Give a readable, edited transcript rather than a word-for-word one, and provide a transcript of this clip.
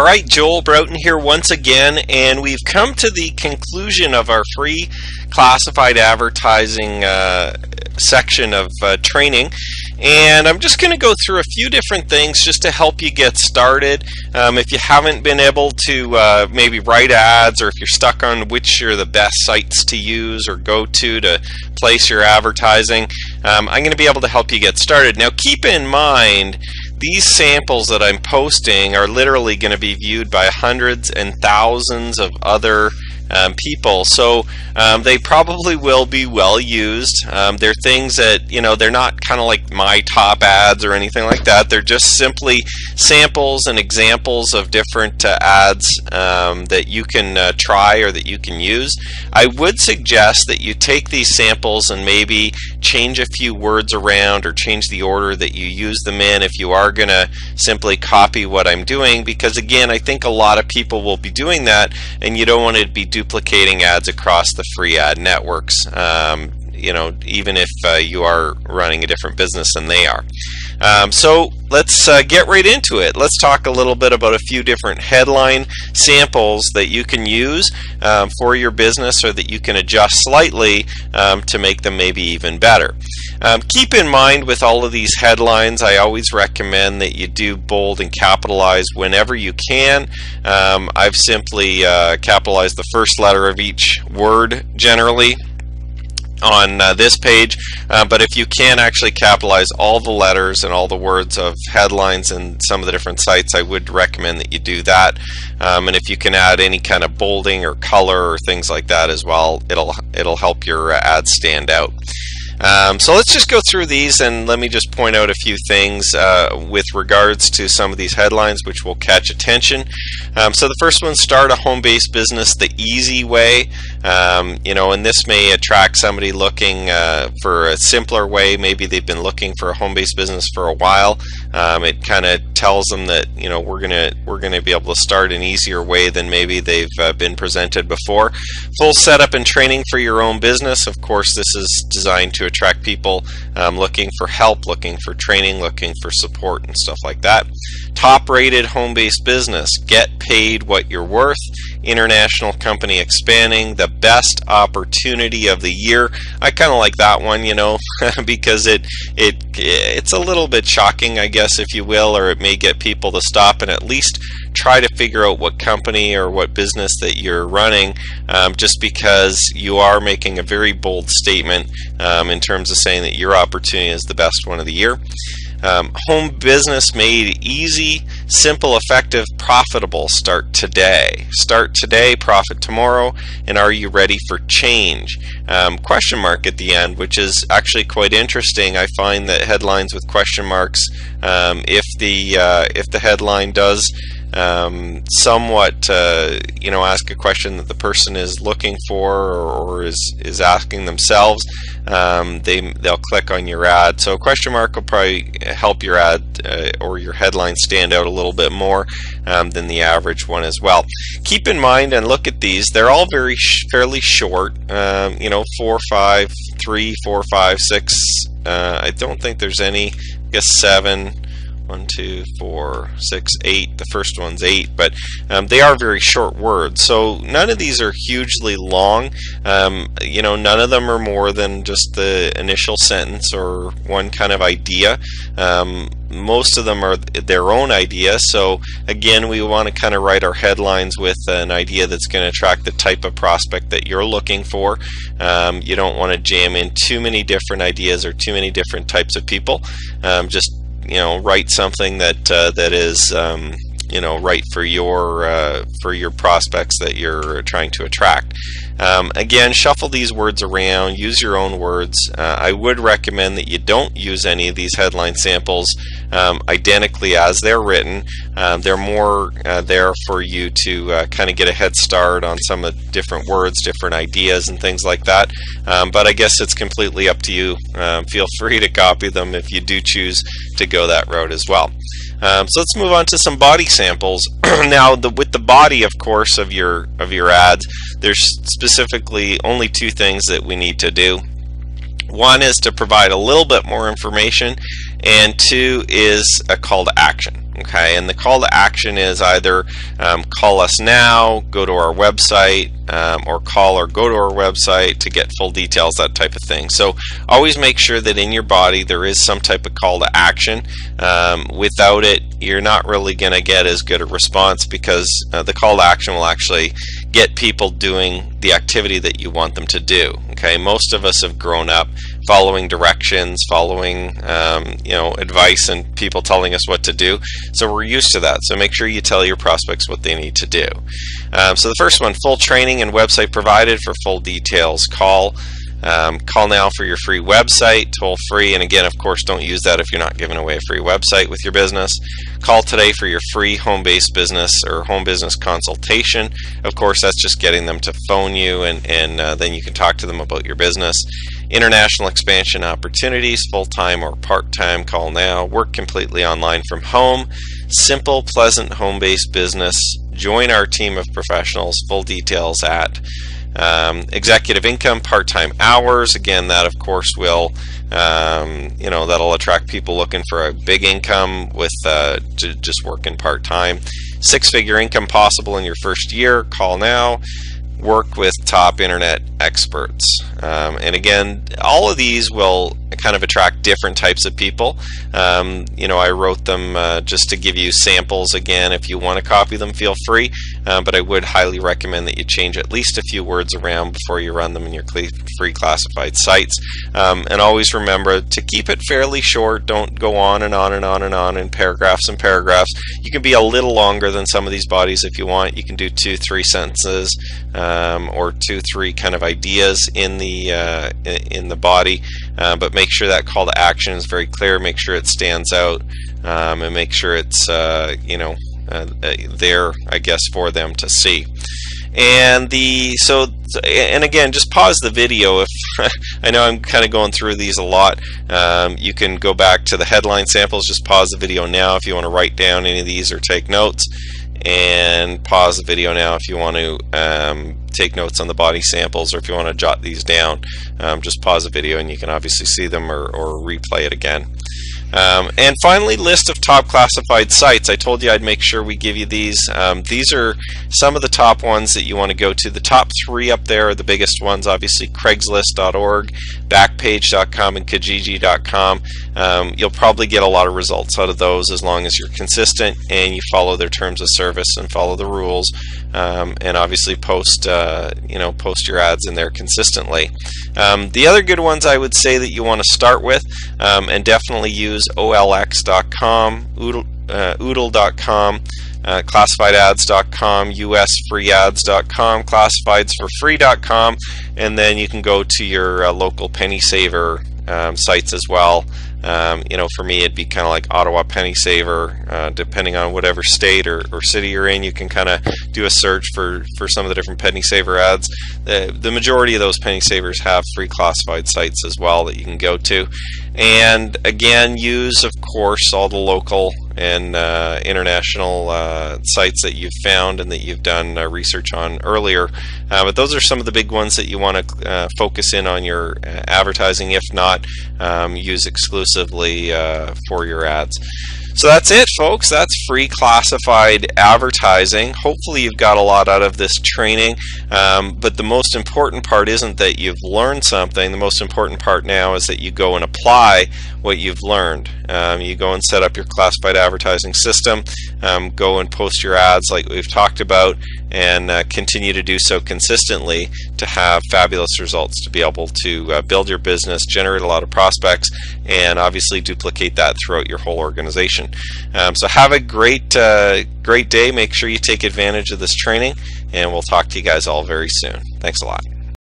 All right, Joel Broughton here once again, and we've come to the conclusion of our free classified advertising section of training. And I'm just going to go through a few different things just to help you get started. If you haven't been able to maybe write ads, or if you're stuck on which are the best sites to use or go to place your advertising, I'm going to be able to help you get started. Now keep in mind, these samples that I'm posting are literally going to be viewed by hundreds and thousands of other people, so they probably will be well used. They're things that, they're not kind of like my top ads or anything like that. They're just simply samples and examples of different ads that you can try or that you can use. I would suggest that you take these samples and maybe change a few words around or change the order that you use them in if you are going to simply copy what I'm doing, because again, I think a lot of people will be doing that, and you don't want to be duplicating ads across the free ad networks, even if you are running a different business than they are. So let's get right into it. Let's talk a little bit about a few different headline samples that you can use for your business, or that you can adjust slightly to make them maybe even better. Keep in mind, with all of these headlines, I always recommend that you do bold and capitalize whenever you can. I've simply capitalized the first letter of each word generally on this page, but if you can actually capitalize all the letters and all the words of headlines in some of the different sites, I would recommend that you do that. And if you can add any kind of bolding or color or things like that as well, it'll help your ads stand out. So let's just go through these, and let me just point out a few things with regards to some of these headlines which will catch attention. So the first one, start a home-based business the easy way. And this may attract somebody looking for a simpler way. Maybe they've been looking for a home-based business for a while. It kind of tells them that we're gonna be able to start an easier way than maybe they've been presented before. Full setup and training for your own business. Of course, this is designed to attract people looking for help, looking for training, looking for support and stuff like that. Top rated home-based business. Get paid what you're worth. International company expanding. The best opportunity of the year. I kind of like that one, because it's a little bit shocking, I guess, if you will, or it may get people to stop and at least try to figure out what company or what business that you're running, just because you are making a very bold statement in terms of saying that your opportunity is the best one of the year. Home business made easy, simple, effective, profitable. Start today. Start today, profit tomorrow. And are you ready for change? Question mark at the end, which is actually quite interesting. I find that headlines with question marks, if the headline does somewhat ask a question that the person is looking for or is asking themselves, they'll click on your ad. So a question mark will probably help your ad or your headline stand out a little bit more than the average one as well. Keep in mind and look at these, they're all fairly short, 4, 5, 3, 4, 5, 6. I don't think there's any, I guess 7. 1, 2, 4, 6, 8. The first one's 8, but they are very short words. So none of these are hugely long. None of them are more than just the initial sentence or one kind of idea. Most of them are their own idea. So again, we want to kind of write our headlines with an idea that's going to attract the type of prospect that you're looking for. You don't want to jam in too many different ideas or too many different types of people. Just write something that is right for your prospects that you're trying to attract. Again, shuffle these words around, use your own words. I would recommend that you don't use any of these headline samples identically as they're written. They're more there for you to kind of get a head start on some of the different words, different ideas and things like that. But I guess it's completely up to you. Feel free to copy them if you do choose to go that route as well. So let's move on to some body samples. Now, with the body, of course, of your ads, there's specifically only two things that we need to do. One is to provide a little bit more information, and two is a call to action. Okay, and the call to action is either call us now, go to our website, or call or go to our website to get full details, that type of thing. So always make sure that in your body there is some type of call to action. Without it, you're not really going to get as good a response, because the call to action will actually get people doing the activity that you want them to do. Okay, most of us have grown up following directions, following advice and people telling us what to do. So we're used to that. So make sure you tell your prospects what they need to do. So the first one, full training and website provided. For full details, call now for your free website, toll free. And again, of course, don't use that if you're not giving away a free website with your business. Call today for your free home-based business or home business consultation. Of course, that's just getting them to phone you, and then you can talk to them about your business. International expansion opportunities, full-time or part-time, call now. Work completely online from home. Simple, pleasant home-based business. Join our team of professionals. Full details at executive income, part-time hours. Again, that of course will that'll attract people looking for a big income with just working part-time. Six-figure income possible in your first year, call now. Work with top internet experts. And again, all of these will kind of attract different types of people. I wrote them just to give you samples. Again, if you want to copy them, feel free, but I would highly recommend that you change at least a few words around before you run them in your free classified sites. And always remember to keep it fairly short. Don't go on and on and on and on in paragraphs and paragraphs. You can be a little longer than some of these bodies if you want. You can do 2-3 sentences or 2-3 kind of ideas in the body, but make sure that call to action is very clear. Make sure it stands out, and make sure it's there, I guess, for them to see. And again, just pause the video if I know I'm kind of going through these a lot. You can go back to the headline samples. Just pause the video now if you want to write down any of these or take notes, and pause the video now if you want to take notes on the body samples, or if you want to jot these down. Just pause the video and you can obviously see them or replay it again. And finally, list of top classified sites. I told you I'd make sure we give you these. These are some of the top ones that you want to go to. The top 3 up there are the biggest ones, obviously Craigslist.org, Backpage.com, and Kijiji.com. You'll probably get a lot of results out of those as long as you're consistent and you follow their terms of service and follow the rules, and obviously post your ads in there consistently. The other good ones I would say that you want to start with, and definitely use OLX.com, Oodle.com, classifiedads.com, usfreeads.com, classifiedsforfree.com, and then you can go to your local penny saver sites as well. For me, it'd be kind of like Ottawa Penny Saver. Depending on whatever state or city you're in, you can kind of do a search for some of the different penny saver ads. The majority of those penny savers have free classified sites as well that you can go to. And again, use, of course, all the local and international sites that you've found and that you've done research on earlier. But those are some of the big ones that you want to focus in on your advertising. If not, use exclusively for your ads. So that's it, folks. That's free classified advertising. Hopefully you've got a lot out of this training, but the most important part isn't that you've learned something. The most important part now is that you go and apply what you've learned. You go and set up your classified advertising system, go and post your ads like we've talked about, and continue to do so consistently to have fabulous results, to be able to build your business, generate a lot of prospects, and obviously duplicate that throughout your whole organization. So have a great day. Make sure you take advantage of this training, and we'll talk to you guys all very soon. Thanks a lot.